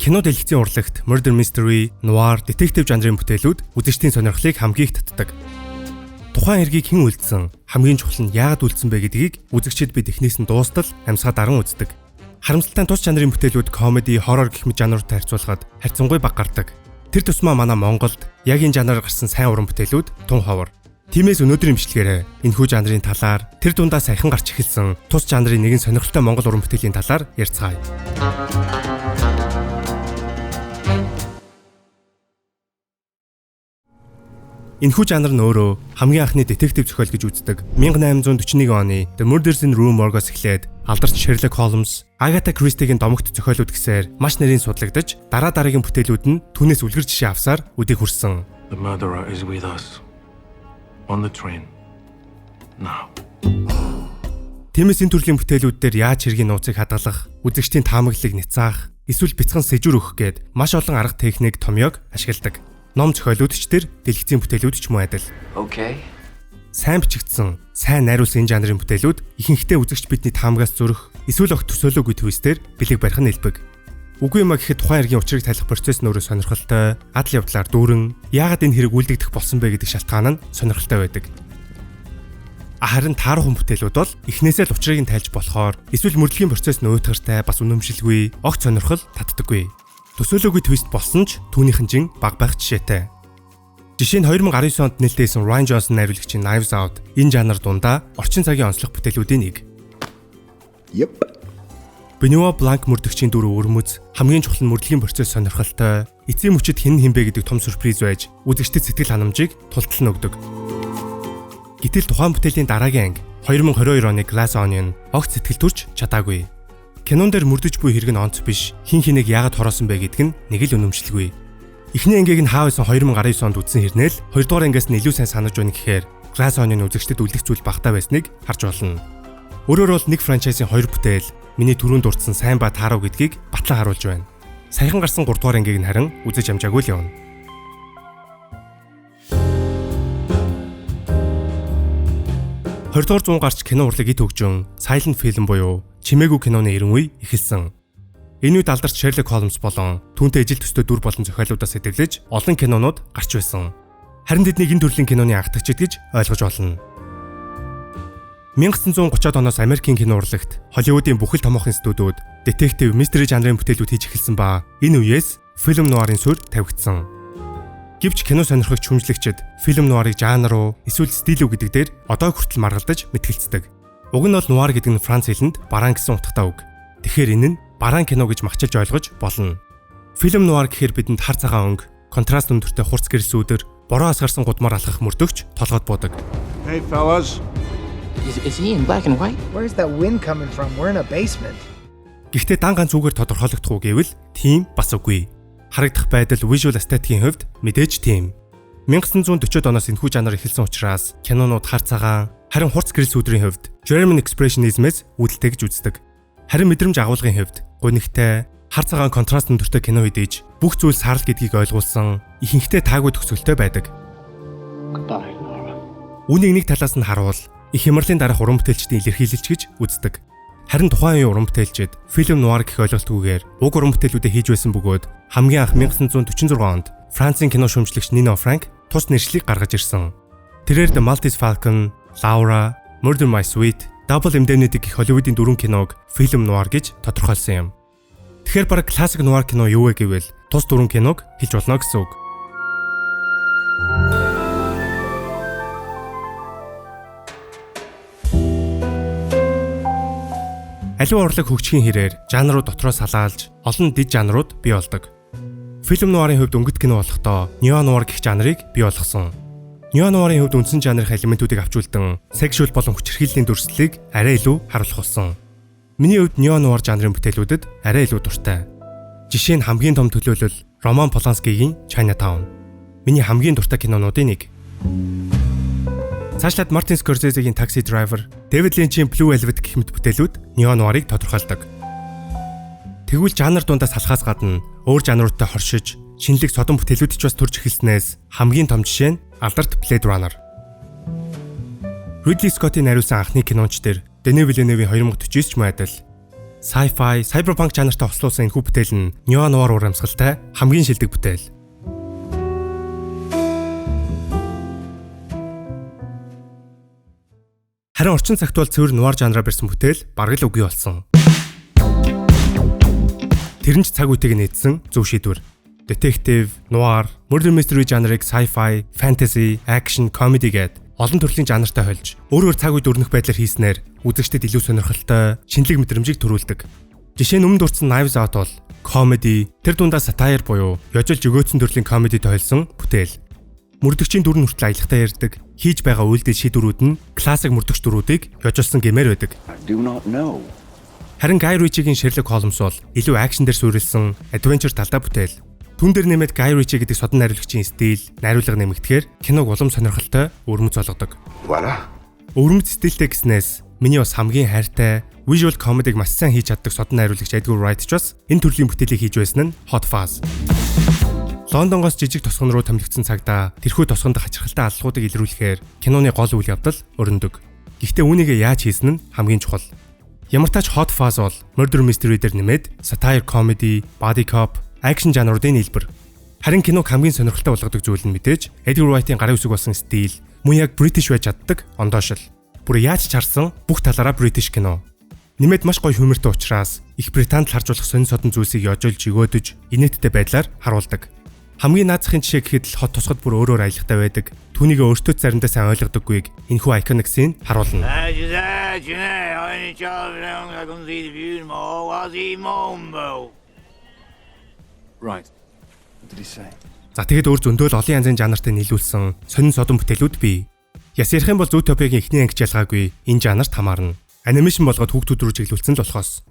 Кино дэлгэцийн урлагт murder mystery, noir, detective жанрын бүтээлүүд үзэгчдийн сонирхлыг хамгийн их татдаг. Тухайн хэргийг хэн үлдсэн, хамгийн чухал нь яагаад үлдсэн бэ гэдгийг үзэгчид бид эхнээс нь дуустал амьсгаа даран үздэг. Харамсалтай нь тус жанрын бүтээлүүд комеди, хоррор гэх мэт жанруудтай харьцуулахад харьцангуй бага гардаг. Тэр тусмаа манай Монголд яг энэ жанраар гарсан сайн уран бүтээлүүд тун ховор. Тиймээс өнөөдрийн бичлэгээрээ энэхүү жанрын талаар, тэр дундаа саяхан гарч эхэлсэн тус жанрын нэгэн сонирхолтой монгол уран бүтээлийн талаар ярилцгаая. Энэхүү жанр нь өөрөө хамгийн анхны детектив зохиол гэж үздэг. 1841 оны The Murders in Rue Morgue-оос эхлээд алдарч Sherlock Holmes, Agatha Christie-гийн домогт зохиолууд гэсээр маш нарийн судлагдаж, дараа дараагийн бүтээлүүд нь түүнээс үлгэр жишээ авсаар үдийг хүрсэн. The murderer is with us on the train now. Тиймээс энэ төрлийн бүтээлүүд дээр яаж хэргийн нууцыг хадгалах, үзэгчдийн таамаглалыг няцаах, эсвэл бяцхан сэжүр өгөх гээд маш олон арга техник томьёог ашигладаг. Ном зохиолуудч төр дэлгэцийн бүтээлүүд ч мөн адил. Окей. Сайн бичигдсэн, сайн найруулсан энэ жанрын бүтээлүүд ихэнхдээ үзэгч бидний таамагаас зөрөх, эсвэл огт төсөөлөөгүй твистээр бэлэг барих нь элбэг. Үгүй юм а гэхэд тухайн хэргийн учрыг тайлах процесс нь өөрөө сонирхолтой, адал явдлаар дүүрэн, яагаад энэ хэрэг үлдэгдэх болсон бэ гэдэг шалтгаан нь сонирхолтой байдаг. Харин таарах бүтээлүүд бол эхнээсээ л учрыг нь тайлж болохоор, эсвэл мөрдлөгийн процесс нь уйтгартай, бас үнэмшилгүй, огт сонирхол татдаггүй. Төсөөлөөгүй твист болсон ч түүнийхэн жин баг байх жишээтэй. Жишээ нь 2019 онд нээлттэйсэн Rian Johnson найруулагчийн Knives Out энэ жанр дундаа орчин цагийн онцлог бүтээлүүдийн нэг. Benoit Blanc мөрдөгчийн дүр өрмөц, хамгийн чухал нь мөрдлөгийн процесс сонирхолтой, эцсийн мөчид хэн хэмбэ гэдэг том сюрприз байж үзэгчдэд сэтгэл ханамжийг тултал нөгдөг. Гэтэл тухайн бүтээлийн дараагийн анги 2022 оны Glass Onion огт сэтгэл төрж чадаагүй. Кинон дээр мөрдөж буй хэрэг нь онц биш, хин хинэг яагаад хороосон бэ гэдг нь нэг л үнэмшилгүй. Эхний ангийг нь хаавсан 2019 онд үзсэн хэрнээл 2 дугаар ангиас нь илүү сайн санаж байна гэхээр Glass Onion үзэгчдэд үлдэх зүйл багтаа байсныг харж болно. Өөрөөр бол нэг франчайзын 2 бүтээл миний түрүүнд дурдсан сайн ба таарав гэдгийг батлан харуулж байна. Саяхан гарсан 3 дугаар ангийг нь харин үзэж амжаагүй л явна. 20 дугаар зуун гарч кино урлаг ит хөгжөн silent film буюу чимээгүй киноны эрен үе эхэлсэн. Энэ үед алдарч Sherlock Holmes болон түүнтэй ижил төстэй дүр болон зохиолуудаас сэдэвлэж олон кинонууд гарч байсан. Харин тэднийг энэ төрлийн киноны анхдагчид гэж ойлгож болно. 1930-ад оноос Америкийн кино урлагт Холливуудын бүхэл томоохон студиуд детектив, мистери жанрын бүтээлүүд хийж эхэлсэн ба энэ үеэс фильм нуарын суурь тавигдсан. Гэвч кино сонирхогч хүнжлэгчид фильм нуарыг жанр руу эсвэл стил үү гэдэг дээр одоо хүртэл маргалдаж мэтгэлцдэг. Уг нь бол нуар гэдэг нь Франц хэлэнд бараан гэсэн утгатай үг. Тэгэхээр энэ нь бараан кино гэж махчилж ойлгож болно. Фильм нуар гэхээр бидэнд хар цагаан өнгө, контраст өндөртэй хурц гэрэлсүүдэр, бороо асгарсан гудмаар алхах мөрдөгч толгойд буудаг. Hey fellas. Is he in black and white? Where's that wind coming from? We're in a basement. Гэхдээ дан ганц үгээр тодорхойлогдох уу гэвэл тийм бас үгүй. Харагдах байдал visual aesthetic-ийн хувьд мэдээж тийм. 1940-од оноос энэхүү жанр эхэлсэн учраас кинонууд хар цагаан, харин хурц гэрэлсүүдрийн хувьд German expressionism-с үүдэлтэй гэж үздэг. Харин мэдрэмж агуулгын хувьд гунигтай, хар цагаан контраст өндөртэй кино хийдэж бүх зүйл сарал гэдгийг ойлгуулсан ихэнхдээ таагүй төгсгөлтэй байдаг. Үүнийг нэг талаас нь харуул их хямралын дараах уран бүтээлчдийн илэрхийлэлч гэж үздэг. Харин тухайн үеийн уран бүтээлчид фильм нуар гэх ойлголтгүйгээр уг уран бүтээлүүдэд хийж байсан бөгөөд хамгийн анх 1946 онд Францын кино шүүмжлэгч Nino Frank тус нэршлиг гаргаж ирсэн. Тэрээр The Maltese Falcon, Laura, Murder My Sweet, Double Indemnity гэх Холливуудын дөрвөн киног фильм нуар гэж тодорхойлсон юм. Тэгэхээр бараг классик нуар кино юу вэ гэвэл тус дөрвөн киног хэлж болно гэсэн үг. Аливаа урлаг хөгжихийн хэрээр жанрууд дотроо салаалж олон дид жанрууд бий болдог. Фильм нуарын хувьд өнгөт кино болохдоо нео нуар гэх жанрыг бий болгосон. Нео нуарын хувьд үндсэн жанрын элементүүдийг авчулдан сексуал болон хүчирхийллийн дүрслэлийг арай илүү харуулах болсон. Миний хувьд нео нуар жанрын бүтээлүүдэд арай илүү дуртай. Жишээ нь хамгийн том төлөөлөл Роман Поланскигийн Chinatown. Миний хамгийн дуртай кинонуудын нэг. Цаашлаад Мартин Скорсезегийн Taxi Driver, Дэвид Линчийн Blue Velvet гэх мэт бүтээлүүд нео нуарыг тодорхойлдог. Тэгвэл жанр дундаас салхаас гадна өөр жанруудтай хоршиж, шинэлэг содон бүтээлүүд ч бас төрж эхэлснээс хамгийн том жишээ нь алдарт Blade Runner. Ridley Scott-ийн найруулсан анхны кинонч дээр Denis Villeneuve-ийн 2049 ч мөн адил. Sci-fi, cyberpunk жанртай хослуулсан энэхүү бүтээл нь neo-noir урамсгалтай хамгийн шилдэг бүтээл. Харин орчин цагт бол цэвэр нуар жанраар барьсан бүтээл бараг л үгүй болсон. Тэр нь ч цаг үеийг нээдсэн зөв шийдвэр. Detective, noir, murder mystery жанрыг sci-fi, fantasy, action, comedy гэд олон төрлийн жанртай холж өөрөөр цаг үед өрнөх байдлаар хийснээр үзэгчдэд илүү сонирхолтой, шинэлэг мэдрэмжийг төрүүлдэг. Жишээ нь өмнө дурдсан Knives Out бол comedy, тэр дундаа satire буюу ёжолж өгөөцсөн төрлийн comedy тойлсон бүтээл. Мөрдөгчийн дүр нь хүртэл аялахтаа ярьдаг, хийж байгаа үйлдэл шийдвэрүүд нь классик мөрдөгч дүрүүдийг ёжолсон гэмээр байдаг. Харин Guy Ritchie-гийн Sherlock Holmes бол илүү акшн дээр суурилсан adventure талдаа бүтээл. Түн дээр нэмээд Guy Ritchie гэдэг содон найруулагчийн стил, найруулга нэмэгдэхээр киног улам сонирхолтой, өрмөц болгодог. Өрмөц стилтэй гэснээс миний бас хамгийн хайртай visual comedy-г маш сайн хийж чаддаг содон найруулагч Edgar Wright ч бас энэ төрлийн бүтээлийг хийж байсан нь Hot Fuzz. Лондонгоос жижиг тосгон руу томилогдсон цагдаа тэрхүү тосгонд хачирхалтай аллуудыг илрүүлэхээр киноны гол үйл явдал өрнөдөг. Гэхдээ үүнийг яаж хийсэн нь хамгийн чухал. Ямар тач Hot Fuzz бол murder mystery дээр нэмээд satire comedy, body cop, action жанруудын нийлбэр. Харин киног хамгийн сонирхолтой болгодог зүйл нь мэдээж Edgar Wright-ийн гарын үсэг болсон стил, мөн яг British байж чаддаг ондоошил. Бүр яаж ч харсан бүх талаараа British кино. Нэмээд маш гоё хумортой учраас Их Британд харж болох сонин содон зүйлсийг ёжолж өгөөдөж инээдтэй байдлаар харуулдаг. Хамгийн наацхийн жишээ гэхэд л хот тосгод бүр өөрөөр аялахтай байдаг. Түүнийг өөртөө заримдаа сайн ойлгодоггүйг энэхүү iconic scene харуулна. Right. What did he say? За тэгээд өөр зөндөөл олон янзын жанртай нийлүүлсэн сонин содон бүтээлүүд бий. Яс ярих юм бол Zootopia-гийн эхний ангич ялгаагүй энэ жанрт хамаарна. Анимашн болгоод хүүхдүүд рүү чиглүүлсэн л болохоос.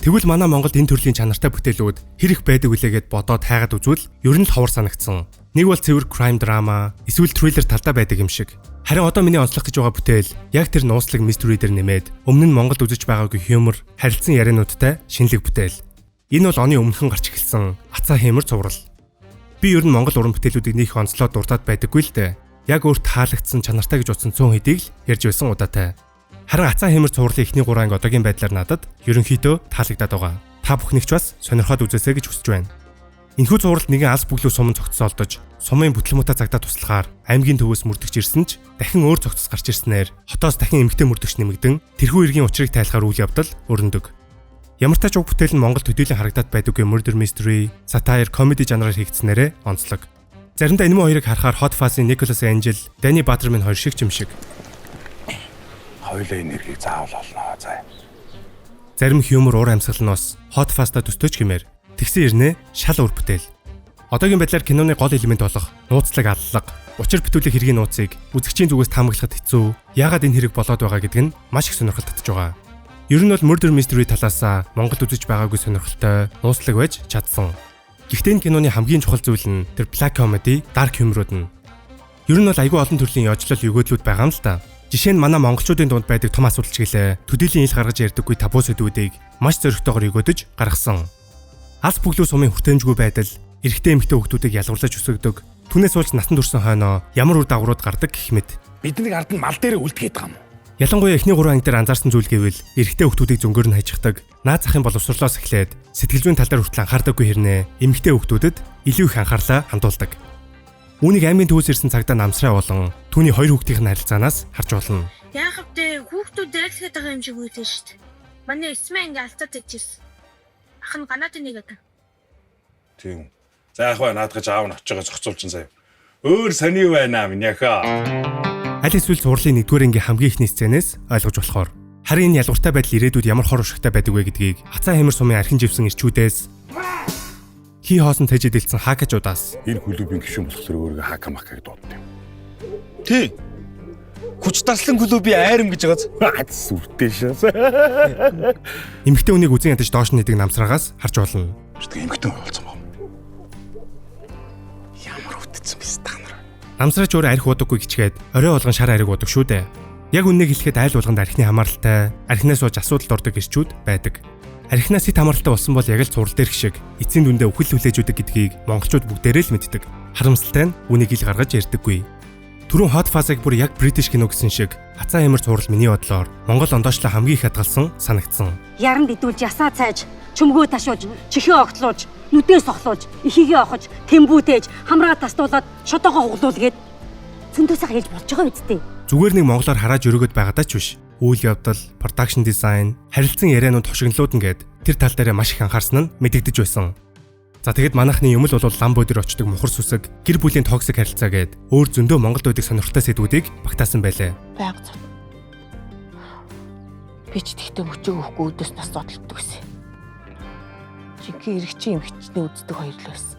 Тэгвэл манай Монголд энэ төрлийн чанартай бүтээлүүд хэрэг байдаг үлээгээд бодоод хайгаад үзвэл ер нь л ховор санагдсан. Нэг бол цэвэр crime drama, эсвэл thriller талдаа байдаг юм шиг. Харин одоо миний онцлох гэж байгаа бүтээл яг тэр нууцлаг mystery дээр нэмээд өмнө нь Монголд үзэж байгаагүй humor, харилцан яриануудтай шинэлэг бүтээл. Энэ бол оны өмнөхөн гарч эхэлсэн Ацаа хэмэр цуврал. Би ер нь Монгол уран бүтээлүүдийг нэг онцлоод дуртаад байдаггүй л дээ. Яг өөр таалагдсан чанартай гэж утсан 100 хэдийг л ярьж байсан удаатай. Харин Ацаа хэмэр цувралын эхний 3 анги одоогийн байдлаар надад ерөнхийдөө таалагдаад байгаа. Та бүхнийгч бас сонирхоод үзээсэй гэж хүсэж байна. Энэхүү цувралд нэгэн алс бүглүү суман цогцсоо олдож, сумын бүтлэмутаа цагдаа туслахаар аймгийн төвөөс мөрдөгч ирсэн ч дахин өөр цогцос гарч ирснээр хотоос дахин эмгтэй мөрдөгч нэмэгдэн тэрхүү иргэн учрыг тайлахаар үйл явдал өрнөдөг. Ямар ч тач уг бүтээл нь Монгол төдийлөн харагдаад байдаггүй murder mystery, satire, comedy жанраар хийгдснээрээ онцлог. Заримдаа энэ мөн хоёрыг харахаар Hot Fuzz-ийн Nicholas Angel, Danny Butterman хоёр шиг ч юм шиг. Хоёулаа энергийг заавал олно заа. Зарим humor уур амьсгал нь бас Hot Fuzz-та төстөөч гэмээр тэгсэн ирнэ шал уур бүтээл. Одоогийн байдлаар киноны гол элемент болох нууцлаг аллаг, учир бүтүүлэх хэргийн нууцыг үзэгчийн зүгээс таамаглахад хэцүү. Яагаад энэ хэрэг болоод байгаа гэдэг нь маш их сонирхол татж байгаа. Ер нь бол murder mystery талаасаа Монголд үзэж байгаагүй сонирхолтой нууцлаг байж чадсан. Гэхдээ энэ киноны хамгийн чухал зүйл нь тэр black comedy, dark humor-ууд нь. Ер нь бол айгүй олон төрлийн ёжлол өгөөдлүүд байгаа юм л та. Жишээ нь манай монголчуудын дунд байдаг том асуудал чиглэлээ төдийлөн ил гаргаж ярьдаггүй табу сэдвүүдийг маш зоригтойгоор өгөөдөж гаргасан. Алс бүглүү сумын хүртээмжгүй байдал, эрэгтэй эмэгтэй хүүхдүүдийг ялгарлаж өсгөдөг, түнээс уулж натан дүрсэн хойноо ямар үр дагаврууд гардаг гэх мэт. Бидний ард нь мал дээрээ үлдгээд байгаа юм. Ялангуяа эхний 3 анги дээр анзаарсан зүйл гэвэл эрэгтэй хүүхдүүдийг зөнгөөр нь хажихдаг, наад захын боловсрлоос эхлээд сэтгэл зүйн тал дээр хүртэл анхаардаггүй хэрнээ эмэгтэй хүүхдүүдэд илүү их анхаарлаа хандуулдаг. Үүнийг аймгийн төвөөс ирсэн цагдаа намсраа болон түүний 2 хүүхдийн харилцаанаас харж болно. Яг хэвдээ хүүхдүүд дайрахад байгаа юм шиг үйлээ шүү дээ. Манай эсмээ ингээ алдаад ичсэн. Ах нь ганаад нэг одоо. Тийм. За яг бай наадгаж аав нь очиж байгаа зохицуулчин заяа. Өөр сони байна минь яхаа. Аль эсвэл сурлын 1-р ангийн хамгийн ихний сценээс ойлгож болохоор харин энэ ялгууртай байдал ирээдүйд ямар хор уршигтай байдаг вэ гэдгийг Ацаа хэмэр сумын архин живсэн ирчүүдээс хий хоосон тэжид дэлсэн хакачудаас Энэ клубын гишүүн болохоор өөрийгөө хакамахаг дууддаг юм. Тий. Хүч таслан клубын айрам гэж байгааз. Сүртэй шээс. эмэгтэй үнийг үзэн ядаж доош нь идэг намсраагаас харж болно. Чүтгэ эмхтэн болсон баг. Ямар утцсан бэ та нар. Намсраач өөр арх удаггүй гिचгээд орой болгон шар ариг удаг шүү дээ. Яг үннийг хэлэхэд айл болгонд архины хамааралтай, архинаас ууж асуудалд ордог ирчүүд байдаг. Архинаас хит хамааралтай болсон бол яг л цуврал дээрх шиг эцсийн дүндээ үхэл хүлээж үүдэг гэдгийг монголчууд бүгдээрээ л мэддэг. Харамсалтай нь үнийг ил гаргаж ярьдаггүй. Түрүүн Hot Fuzz-ыг бүр яг British кино гэсэн шиг хацаа ямар цуврал миний бодлоор Монгол ондоочлоо хамгийн их хадгалсан санагдсан. Яран дидүүлж ясаа цайж, чөмгөө ташуулж, чихээ огтлуулж, нүдээс сохлуулж, ихийгээ охож, тэмбүүтээж, хамраа тастуулаад, шодоогоо хуглуулгээд зөндөөсөө хэлж болж байгаа үсттэй. Зүгээр нэг монголоор харааж өрөөгд байгаадаа ч биш. Үйл явдал, production design, харилцан ярианууд хошигнолууд ингээд тэр тал дээр маш их анхаарсан нь мэдэгдэж байсан. За тэгэд манайхны юм л бол лам бодир очдог мухар сүсэг, гэр бүлийн токсик харилцаа гээд өөр зөндөө Монголд байдаг сонирхолтой сэдвүүдийг багтаасан байлаа. Байг цаа. Би ч тэгтээ мөчөө өгөхгүй өдөөс нас зодтолдог гэсэн. Жинхэнэ эрэгчин эмэгчний үздэг хоёр л байсан.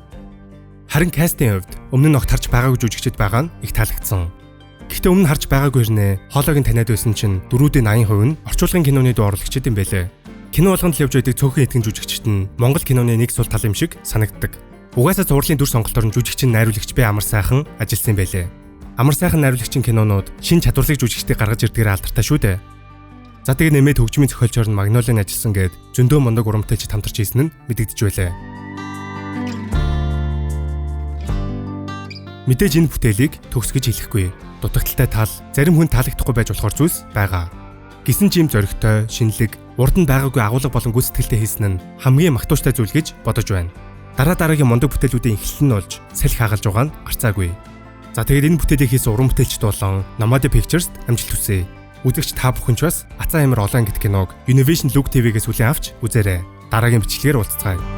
Харин кастинг хувьд өмнө нь огт харж байгаагүй жүжигчид байгаа нь их таалагдсан. Гэхдээ өмнө харж байгаагүй хэрнээ хоолойг нь таниад байсан чинь 4-ийн 80% нь орчуулгын киноны дуу оруулагчид юм байлээ. Кино болгонд л явж байдаг цөөхөн этгэн жүжигчид нь Монгол киноны нэг сул тал юм шиг санагддаг. Угаасаа зурлын дүр сонголтоор нь жүжигчин найруулагч бай амар сайхан ажилласан байлээ. Амар сайхан найруулагчийн кинонууд шин чадварлаг жүжигчдийг гаргаж ирдгээр алдартай шүү дээ. За тэгээ нэмээд хөгжмийн зохиолчор нь Магнолын ажилласан гээд зөндөө мундаг урамтайчид хамтарч ийсэн нь мэдэгдэж байлаа. Мэдээж энэ бүтээлийг төгс гэж хэлэхгүй. Дутагдaltaй тал, зарим хүн таалагдахгүй байж болохоор зүйлс байгаа. Гисэн ч юм зоригтой, шинэлэг, урд нь байгаагүй агуулга болон гүйцэтгэлтэй хийсэн нь хамгийн магтууштай зүйл гэж бодож байна. Дараагийн мундаг бүтээлүүдийн эхлэл нь болж салхи хагалж байгаа нь гарцаагүй. За тэгээд энэ бүтээлийг хийсэн уран бүтээлчд болон Nomad Pictures амжилт хүсье. Үзэгч та бүхэн ч бас Ацаа амар олон ангит киног Univision Look TV-гээс хүлээн авч үзээрэй. Дараагийн бичлэгээр уулзцгаая.